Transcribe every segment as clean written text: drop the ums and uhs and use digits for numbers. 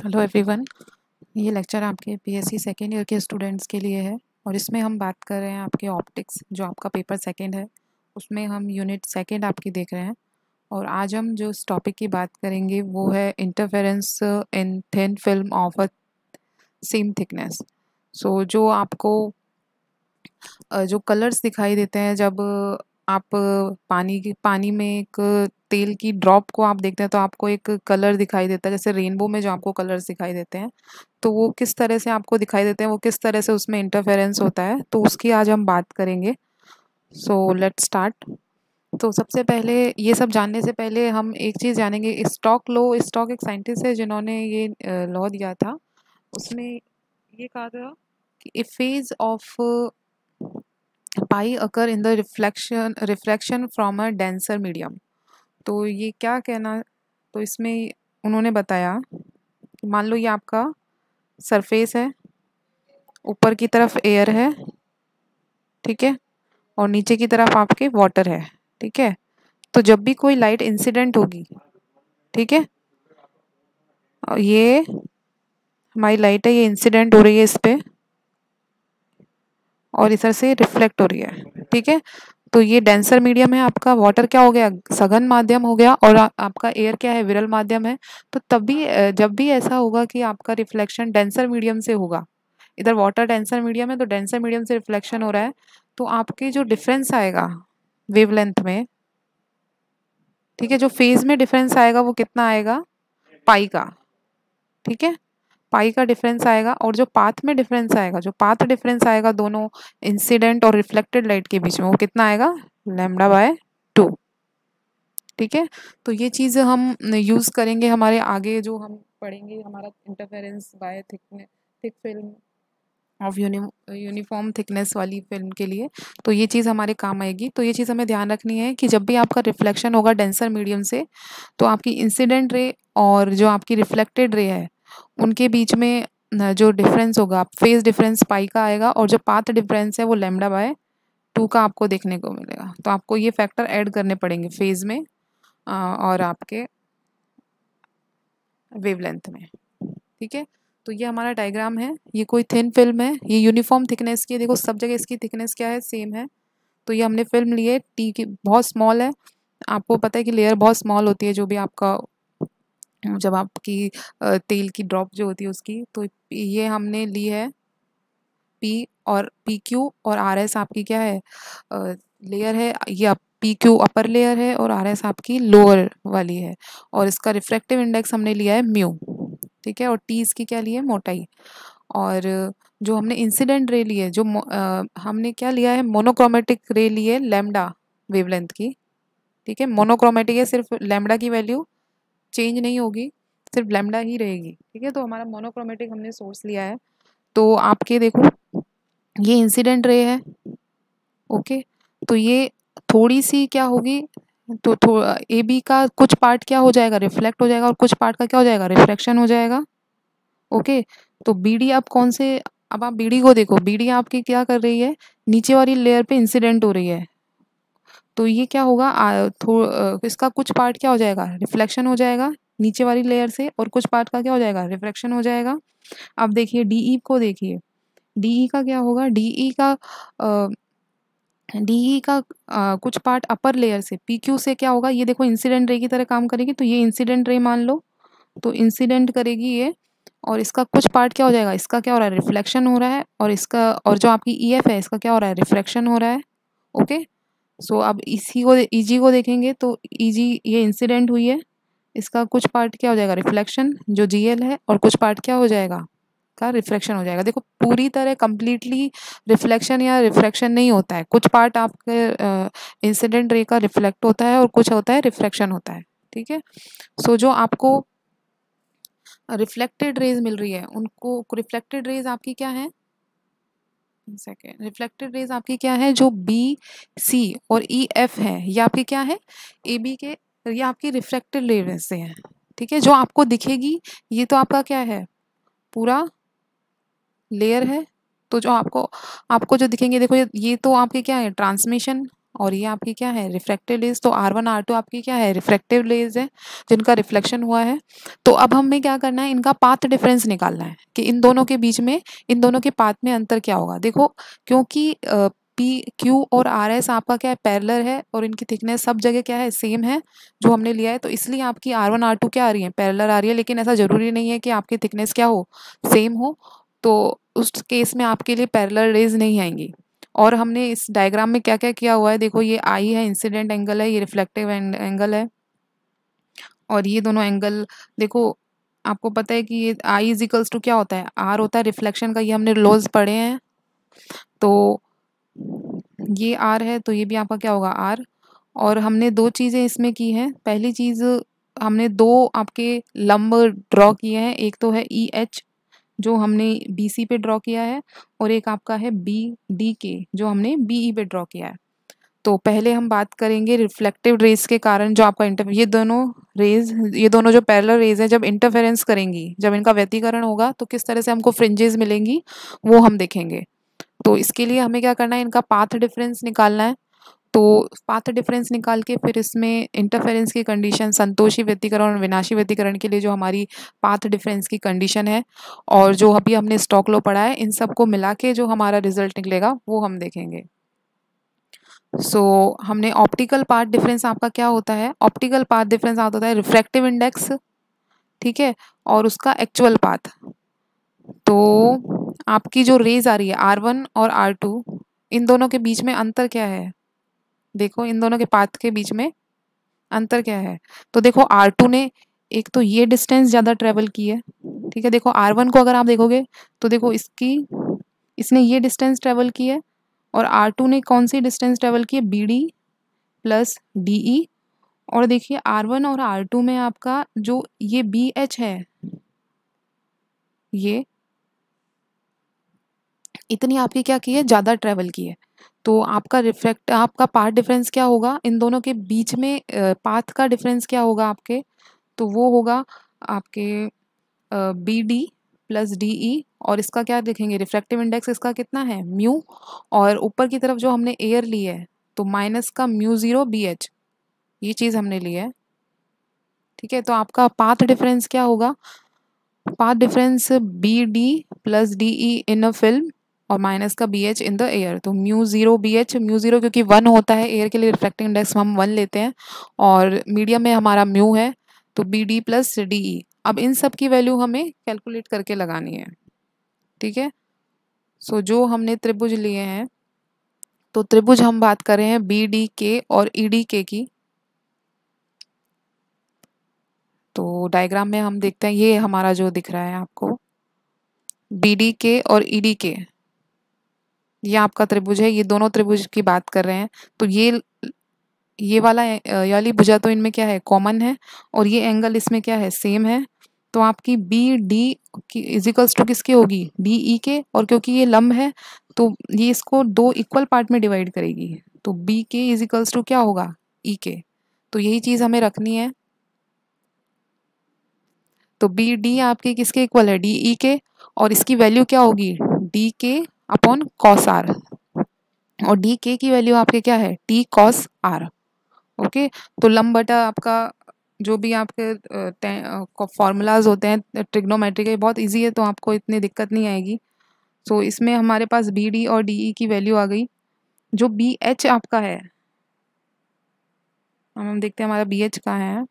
Hello everyone. ये lecture आपके BSc second year के स्टूडेंट्स के लिए है और इसमें हम बात कर रहे हैं आपके ऑप्टिक्स, जो आपका पेपर सेकेंड है उसमें हम यूनिट सेकेंड आपकी देख रहे हैं। और आज हम जो इस टॉपिक की बात करेंगे वो है interference in thin film of a same thickness. So जो आपको जो कलर्स दिखाई देते हैं जब आप पानी में एक तेल की ड्रॉप को आप देखते हैं तो आपको एक कलर दिखाई देता है, जैसे रेनबो में जो आपको कलर्स दिखाई देते हैं तो वो किस तरह से आपको दिखाई देते हैं, वो किस तरह से उसमें इंटरफेरेंस होता है, तो उसकी आज हम बात करेंगे। So let's start. तो सबसे पहले ये सब जानने से पहले हम एक चीज़ जानेंगे, स्टॉक लॉ। स्टॉक एक साइंटिस्ट है जिन्होंने ये लॉ दिया था। उसमें ये कहा था कि a phase of pi occur in the reflection from a denser medium. तो ये क्या कहना, तो इसमें उन्होंने बताया कि मान लो ये आपका सरफेस है, ऊपर की तरफ एयर है, ठीक है, और नीचे की तरफ आपके वाटर है, ठीक है। तो जब भी कोई लाइट इंसिडेंट होगी, ठीक है, और ये हमारी लाइट है, ये इंसिडेंट हो रही है इस पे और इधर से रिफ्लेक्ट हो रही है, ठीक है। तो ये डेंसर मीडियम है, आपका वाटर क्या हो गया, सघन माध्यम हो गया, और आपका एयर क्या है, विरल माध्यम है। तो तभी जब भी ऐसा होगा कि आपका रिफ्लेक्शन डेंसर मीडियम से होगा, इधर वाटर डेंसर मीडियम है तो डेंसर मीडियम से रिफ्लेक्शन हो रहा है, तो आपके जो डिफरेंस आएगा वेवलेंथ में, ठीक है, जो फेज में डिफरेंस आएगा वो कितना आएगा, पाई का, ठीक है, पाई का डिफरेंस आएगा। और जो पाथ में डिफरेंस आएगा, जो पाथ डिफरेंस आएगा दोनों इंसिडेंट और रिफ्लेक्टेड लाइट के बीच में, वो कितना आएगा, λ/2, ठीक है। तो ये चीज़ हम यूज़ करेंगे हमारे आगे जो हम पढ़ेंगे, हमारा interference by thick film of uniform thickness वाली फिल्म के लिए, तो ये चीज़ हमारे काम आएगी। तो ये चीज़ हमें ध्यान रखनी है कि जब भी आपका रिफ्लेक्शन होगा डेंसर मीडियम से, तो आपकी इंसिडेंट रे और जो आपकी रिफ्लेक्टेड रे है उनके बीच में जो डिफरेंस होगा, फेज डिफरेंस पाई का आएगा, और जो पाथ डिफरेंस है वो λ/2 का आपको देखने को मिलेगा। तो आपको ये फैक्टर ऐड करने पड़ेंगे फेज में और आपके वेवलेंथ में, ठीक है। तो ये हमारा डायग्राम है, ये कोई थिन फिल्म है, ये यूनिफॉर्म थिकनेस की है, देखो सब जगह इसकी थिकनेस क्या है, सेम है। तो ये हमने फिल्म ली है टी की, बहुत स्मॉल है, आपको पता है कि लेयर बहुत स्मॉल होती है जो भी आपका, जब आपकी तेल की ड्रॉप जो होती है उसकी, तो ये हमने ली है पी, और पी क्यू और आर एस आपकी क्या है, लेयर है, ये पी क्यू अपर लेयर है और आर एस आपकी लोअर वाली है, और इसका रिफ्रैक्टिव इंडेक्स हमने लिया है म्यू, ठीक है, और टी इसकी क्या ली है, मोटाई। और जो हमने इंसिडेंट रे ली है, जो हमने क्या लिया है, मोनोक्रोमेटिक रे ली है लैम्डा वेवलेंथ की, ठीक है, मोनोक्रोमेटिक है, सिर्फ लैम्डा की वैल्यू चेंज नहीं होगी, सिर्फ लैम्डा ही रहेगी, ठीक है। तो हमारा मोनोक्रोमेटिक हमने सोर्स लिया है। तो आपके देखो ये इंसिडेंट रे है, ओके। तो ये थोड़ी सी क्या होगी, तो ए बी का कुछ पार्ट क्या हो जाएगा, रिफ्लेक्ट हो जाएगा, और कुछ पार्ट का क्या हो जाएगा, रिफ्रैक्शन हो जाएगा, ओके। तो बी डी आप कौन से, अब आप बी डी को देखो, बी डी आपकी क्या कर रही है, नीचे वाली लेयर पे इंसिडेंट हो रही है, तो ये क्या होगा, इसका कुछ पार्ट क्या हो जाएगा, रिफ्लेक्शन हो जाएगा नीचे वाली लेयर से, और कुछ पार्ट का क्या हो जाएगा, रिफ्रैक्शन हो जाएगा। अब देखिए डीई को देखिए, डीई का क्या होगा, डीई का कुछ पार्ट अपर लेयर से, पी क्यू से क्या होगा, ये देखो इंसिडेंट रे की तरह काम करेगी, तो ये इंसिडेंट रे मान लो, तो इंसिडेंट करेगी ये, और इसका कुछ पार्ट क्या हो जाएगा, इसका क्या हो रहा है, रिफ्लेक्शन हो रहा है, और इसका, और जो आपकी ई एफ है इसका क्या हो रहा है, रिफ्रैक्शन हो रहा है, ओके। सो अब इसी को, ईजी को देखेंगे तो ईजी ये इंसिडेंट हुई है, इसका कुछ पार्ट क्या हो जाएगा, रिफ्लेक्शन जो जीएल है, और कुछ पार्ट क्या हो जाएगा, का रिफ्लेक्शन हो जाएगा। देखो पूरी तरह कंप्लीटली रिफ्लेक्शन या रिफ्रैक्शन नहीं होता है, कुछ पार्ट आपके इंसिडेंट रे का रिफ्लेक्ट होता है और कुछ होता है रिफ्रैक्शन होता है, ठीक है। सो जो आपको रिफ्लेक्टेड रेज मिल रही है, उनको रिफ्लेक्टेड रेज आपकी क्या है, सेकेंड, रिफ्लेक्टेड रेज आपकी क्या है, जो बी सी और ई एफ है, ये आपकी क्या है, ए बी के, ये आपकी रिफ्लेक्टेड रेज से है, ठीक है। जो आपको दिखेगी ये तो आपका क्या है, पूरा लेयर है, तो जो आपको आपको जो दिखेंगे, देखो ये तो आपके क्या है, ट्रांसमिशन और ये आपकी क्या है, रिफ्रैक्टिव रेज। तो R1 R2 आपकी क्या है, रिफ्रैक्टिव रेज है जिनका रिफ्लेक्शन हुआ है। तो अब हमें क्या करना है, इनका पाथ डिफरेंस निकालना है कि इन दोनों के बीच में, इन दोनों के पाथ में अंतर क्या होगा। देखो क्योंकि P Q और R S आपका क्या है, पैरेलल है, और इनकी थिकनेस सब जगह क्या है, सेम है जो हमने लिया है। तो इसलिए आपकी R1 R2 क्या आ रही है, पैरेलल आ रही है। लेकिन ऐसा जरूरी नहीं है कि आपकी थिकनेस क्या हो, सेम हो। तो उस केस में आपके लिए पैरेलल रेज नहीं आएंगी। और हमने इस डायग्राम में क्या क्या किया हुआ है, देखो ये आई है, इंसिडेंट एंगल है, ये रिफ्लेक्टिव एंगल है, और ये दोनों एंगल देखो। आपको पता है कि ये आई इज इक्वल्स टू क्या होता है, आर होता है रिफ्लेक्शन का, ये हमने लॉज पढ़े हैं। तो ये आर है, तो ये भी आपका क्या होगा, आर। और हमने दो चीज़ें इसमें की हैं। पहली चीज़, हमने दो आपके लंब ड्रॉ किए हैं। एक तो है ई एच जो हमने बी सी पे ड्रॉ किया है, और एक आपका है बी डी के जो हमने बी ई पे ड्रॉ किया है। तो पहले हम बात करेंगे रिफ्लेक्टिव रेज के कारण जो आपका ये दोनों रेज, ये दोनों जो पैरेलल रेज हैं, जब इंटरफेरेंस करेंगी, जब इनका व्यतिकरण होगा, तो किस तरह से हमको फ्रिंजेस मिलेंगी वो हम देखेंगे। तो इसके लिए हमें क्या करना है, इनका पाथ डिफरेंस निकालना है। तो पाथ डिफरेंस निकाल के फिर इसमें इंटरफेरेंस की कंडीशन, संतोषी व्यतिकरण और विनाशी व्यतिकरण के लिए जो हमारी पाथ डिफरेंस की कंडीशन है, और जो अभी हमने स्टोक्स लॉ पढ़ा है, इन सबको मिला के जो हमारा रिजल्ट निकलेगा वो हम देखेंगे। हमने ऑप्टिकल पाथ डिफरेंस आपका क्या होता है, ऑप्टिकल पाथ डिफरेंस आता होता है रिफ्रैक्टिव इंडेक्स, ठीक है, और उसका एक्चुअल पाथ। तो आपकी जो रेज आ रही है R1 और R2, इन दोनों के बीच में अंतर क्या है, देखो इन दोनों के पाथ के बीच में अंतर क्या है। तो देखो R2 ने एक तो ये डिस्टेंस ज़्यादा ट्रेवल की है, ठीक है। देखो R1 को अगर आप देखोगे तो देखो इसने ये डिस्टेंस ट्रेवल की है, और R2 ने कौन सी डिस्टेंस ट्रेवल की है, BD प्लस DE। और देखिए R1 और R2 में आपका जो ये BH है, ये इतनी आपकी क्या की है, ज़्यादा ट्रेवल की है। तो आपका पाथ डिफरेंस क्या होगा, इन दोनों के बीच में पाथ का डिफरेंस क्या होगा आपके, तो वो होगा आपके BD प्लस DE। और इसका क्या देखेंगे, रिफ्रैक्टिव इंडेक्स इसका कितना है, म्यू। और ऊपर की तरफ जो हमने एयर ली है, तो माइनस का म्यू 0 BH, ये चीज़ हमने ली है, ठीक है। तो आपका पाथ डिफरेंस क्या होगा, path difference BD plus DE in a film और माइनस का BH इन द एयर। तो म्यू 0 BH, म्यू 0 क्योंकि 1 होता है एयर के लिए, रिफ्रैक्टिव इंडेक्स हम 1 लेते हैं, और मीडियम में हमारा म्यू है, तो BD प्लस DE। अब इन सब की वैल्यू हमें कैलकुलेट करके लगानी है, ठीक है। जो हमने त्रिभुज लिए हैं, तो त्रिभुज हम बात कर रहे हैं BDK और EDK की। तो डायग्राम में हम देखते हैं, ये हमारा जो दिख रहा है आपको BDK और EDK, ये आपका त्रिभुज है। ये दोनों त्रिभुज की बात कर रहे हैं। तो ये वाला ये वाली भुजा तो इनमें क्या है, कॉमन है, और ये एंगल इसमें क्या है, सेम है। तो आपकी BD की इजिकल्स टू किसकी होगी, DE के। और क्योंकि ये लंब है, तो ये इसको दो इक्वल पार्ट में डिवाइड करेगी। तो BK इजिकल्स टू क्या होगा, EK। तो यही चीज़ हमें रखनी है। तो BD आपके किसके इक्वल है, DE के। और इसकी वैल्यू क्या होगी, DK अपॉन कॉस R। और DK की वैल्यू आपके क्या है, T कॉस R। ओके। तो लंब बटा आपका जो भी आपके फॉर्मूलाज होते हैं ट्रिग्नोमेट्री के, बहुत इजी है, तो आपको इतनी दिक्कत नहीं आएगी। इसमें हमारे पास BD और DE की वैल्यू आ गई। जो BH आपका है, हम देखते हैं हमारा BH कहाँ है।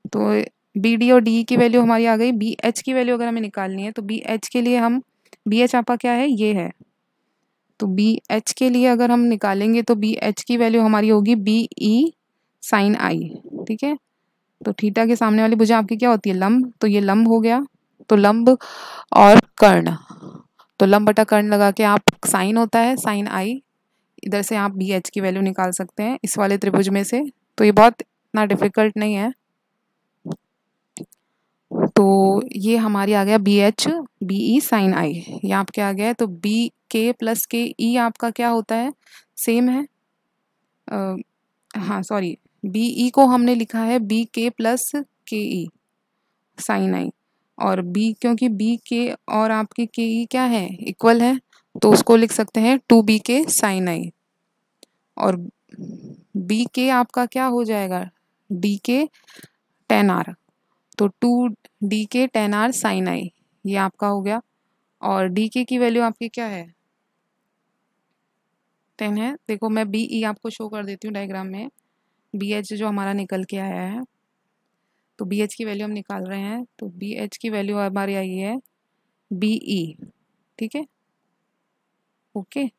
तो BD और DE की वैल्यू हमारी आ गई। BH की वैल्यू अगर हमें निकालनी है, तो BH के लिए हम, BH आपका क्या है, ये है। तो BH के लिए अगर हम निकालेंगे, तो BH की वैल्यू हमारी होगी BE साइन I, ठीक है। तो थीटा के सामने वाली भुजा आपकी क्या होती है, लंब। तो ये लंब हो गया। तो लंब और कर्ण, तो लंब बटा कर्ण लगा के आप, साइन होता है साइन I, इधर से आप BH की वैल्यू निकाल सकते हैं इस वाले त्रिभुज में से। तो ये बहुत इतना डिफिकल्ट नहीं है। तो ये हमारी आ गया BH BE साइन I, ये आपके आ गया है। तो BK प्लस KE आपका क्या होता है, सेम है। हाँ सॉरी, BE को हमने लिखा है BK plus KE sine I। और क्योंकि BK और आपकी KE क्या है, इक्वल है, तो उसको लिख सकते हैं 2BK साइन I। और बी के आपका क्या हो जाएगा, डी के टेन आर, तो 2 DK 10R साइन आई, ये आपका हो गया। और डी के की वैल्यू आपकी क्या है, 10 है। देखो मैं बी ई आपको शो कर देती हूँ डायग्राम में, बी एच जो हमारा निकल के आया है, तो बी एच की वैल्यू हम निकाल रहे हैं, तो बी एच की वैल्यू हमारी आई है बी ई, ठीक है, ओके।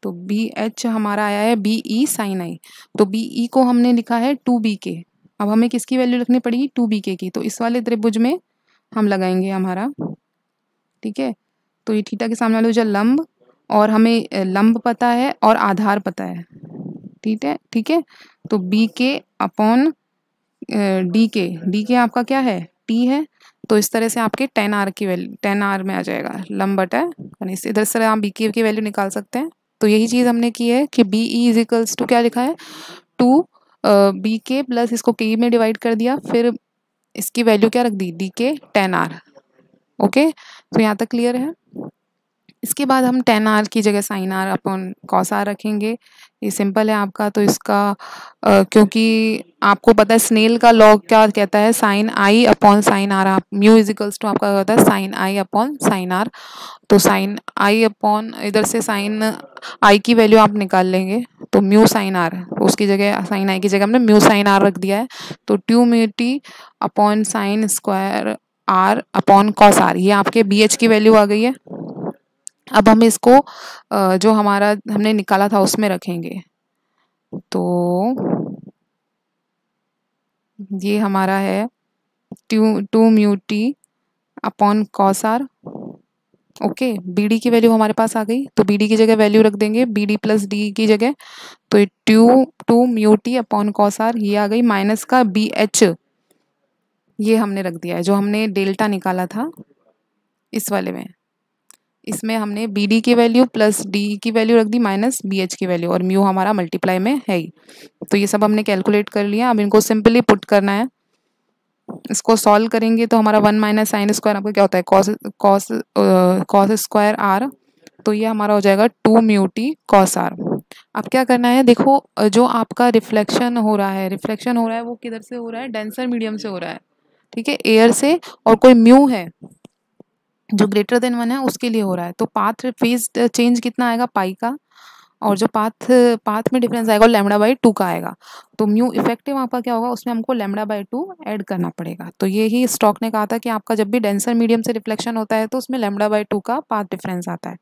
तो बी एच हमारा आया है बी ई साइन आई, तो बी ई को हमने लिखा है 2 BK। अब हमें किसकी वैल्यू रखनी पड़ेगी, 2 BK की, तो इस वाले त्रिभुज में हम लगाएंगे हमारा, ठीक है। तो ये थीटा के सामने वाला हो जाए लंब, और हमें लंब पता है और आधार पता है, ठीक है, ठीक है। तो बी के अपॉन डी के आपका क्या है, टी है, तो इस तरह से आपके 10R की वैल्यू 10R में आ जाएगा लंब बटा, इधर से आप बी के की वैल्यू निकाल सकते हैं। तो यही चीज़ हमने की है कि B E is equals to क्या लिखा है, 2 BK प्लस इसको के में डिवाइड कर दिया, फिर इसकी वैल्यू क्या रख दी, DK 10R, ओके। तो यहाँ तक क्लियर है। इसके बाद हम 10R की जगह sine r upon cos r रखेंगे, ये सिंपल है आपका। तो इसका क्योंकि आपको पता है स्नेल का लॉ क्या कहता है, sine i upon sine r, आप म्यू इजिकल्स टू आपका होता है sine i upon sine r. तो साइन आई अपॉन इधर से साइन आई की वैल्यू आप निकाल लेंगे, तो म्यू साइन आर, उसकी जगह साइन आई की जगह हमने म्यू साइन आर रख दिया है। तो 2 μt upon sine square r upon cos r, ये आपके बी एच की वैल्यू आ गई है। अब हम इसको जो हमारा हमने निकाला था उसमें रखेंगे, तो ये हमारा है 2 μt upon cos r, okay. B D की वैल्यू हमारे पास आ गई, तो बी डी की जगह वैल्यू रख देंगे बी डी प्लस डी की जगह, तो ये 2 μt अपॉन कॉस आर, ये आ गई माइनस का बी एच, ये हमने रख दिया है जो हमने डेल्टा निकाला था इस वाले में, इसमें हमने बी डी की वैल्यू प्लस डी की वैल्यू रख दी माइनस बी एच की वैल्यू, और म्यू हमारा मल्टीप्लाई में है ही। तो ये सब हमने कैलकुलेट कर लिया, अब इनको सिंपली पुट करना है। इसको सॉल्व करेंगे तो हमारा 1 माइनस साइन स्क्वायर आपका क्या होता है, कॉस स्क्वायर आर, तो ये हमारा हो जाएगा 2 μt कॉस आर। अब क्या करना है, देखो जो आपका रिफ्लेक्शन हो रहा है वो किधर से हो रहा है, डेंसर मीडियम से हो रहा है, ठीक है, एयर से, और कोई म्यू है जो ग्रेटर देन 1 है उसके लिए हो रहा है। तो पाथ फेज चेंज कितना आएगा, पाई का, और जो पाथ में डिफरेंस आएगा वो λ/2 का आएगा। तो म्यू इफेक्टिव आपका क्या होगा, उसमें हमको λ/2 ऐड करना पड़ेगा। तो ये ही स्टॉक ने कहा था कि आपका जब भी डेंसर मीडियम से रिफ्लेक्शन होता है तो उसमें λ/2 का पाथ डिफरेंस आता है।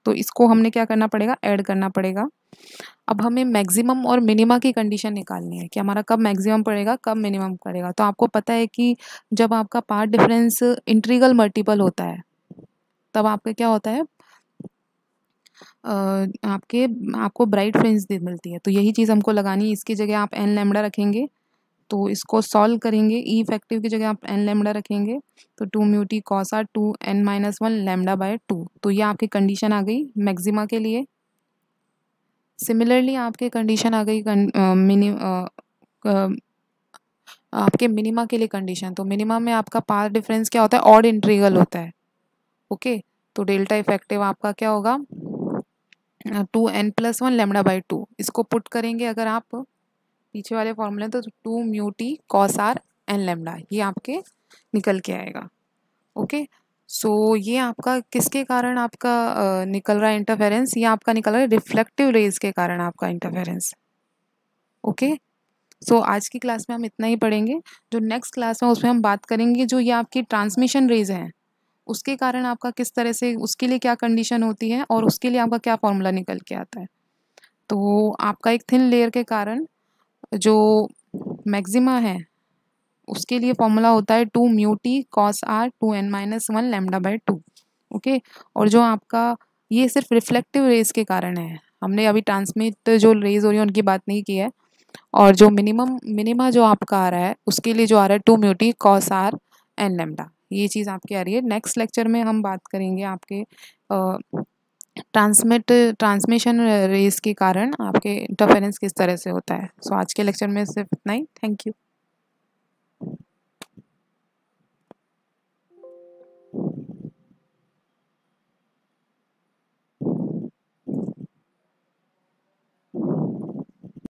तो इसको हमने क्या करना पड़ेगा, ऐड करना पड़ेगा। अब हमें मैक्सिमम और मिनिमा की कंडीशन निकालनी है कि हमारा कब मैक्सिमम पड़ेगा कब मिनिमम पड़ेगा। तो आपको पता है कि जब आपका पाथ डिफरेंस इंटीग्रल मल्टीपल होता है तब आपका क्या होता है, आपको ब्राइट फ्रिंज मिलती है। तो यही चीज़ हमको लगानी है, इसकी जगह आप एन लैम्डा रखेंगे, तो इसको सॉल्व करेंगे, ई इफेक्टिव की जगह आप एन लैम्डा रखेंगे, तो 2 μt कॉस आर 2n-1 λ/2। तो ये आपकी कंडीशन आ गई मैक्सिमा के लिए। सिमिलरली आपके कंडीशन आ गई आपके मिनिमा के लिए कंडीशन। तो मिनिमा में आपका पाथ डिफरेंस क्या होता है, ऑड इंटीग्रल होता है, ओके। तो डेल्टा इफेक्टिव आपका क्या होगा, 2n+1 λ/2। इसको पुट करेंगे अगर आप पीछे वाले फॉर्मूले, तो 2 μt cos R N lambda, ये आपके निकल के आएगा, ओके। सो ये आपका किसके कारण आपका निकल रहा है इंटरफेरेंस, ये आपका निकल रहा है रिफ्लेक्टिव रेज के कारण आपका इंटरफेरेंस, ओके। सो आज की क्लास में हम इतना ही पढ़ेंगे। जो नेक्स्ट क्लास में उसमें हम बात करेंगे जो ये आपकी ट्रांसमिशन रेज हैं उसके कारण आपका किस तरह से, उसके लिए क्या कंडीशन होती है और उसके लिए आपका क्या फॉर्मूला निकल के आता है। तो आपका एक थिन लेयर के कारण जो मैक्सिमा है उसके लिए फॉर्मूला होता है 2 μt cos R 2n-1 λ/2, okay. और जो आपका ये सिर्फ रिफ्लेक्टिव रेज के कारण है, हमने अभी ट्रांसमिट जो रेज हो रही है उनकी बात नहीं की है। और जो मिनिमा जो आपका आ रहा है उसके लिए जो आ रहा है 2 μt cos R N lambda, ये चीज़ आपकी आ रही है। नेक्स्ट लेक्चर में हम बात करेंगे आपके ट्रांसमिशन रेस के कारण आपके इंटरफेरेंस किस तरह से होता है। सो आज के लेक्चर में सिर्फ इतना ही। Thank you.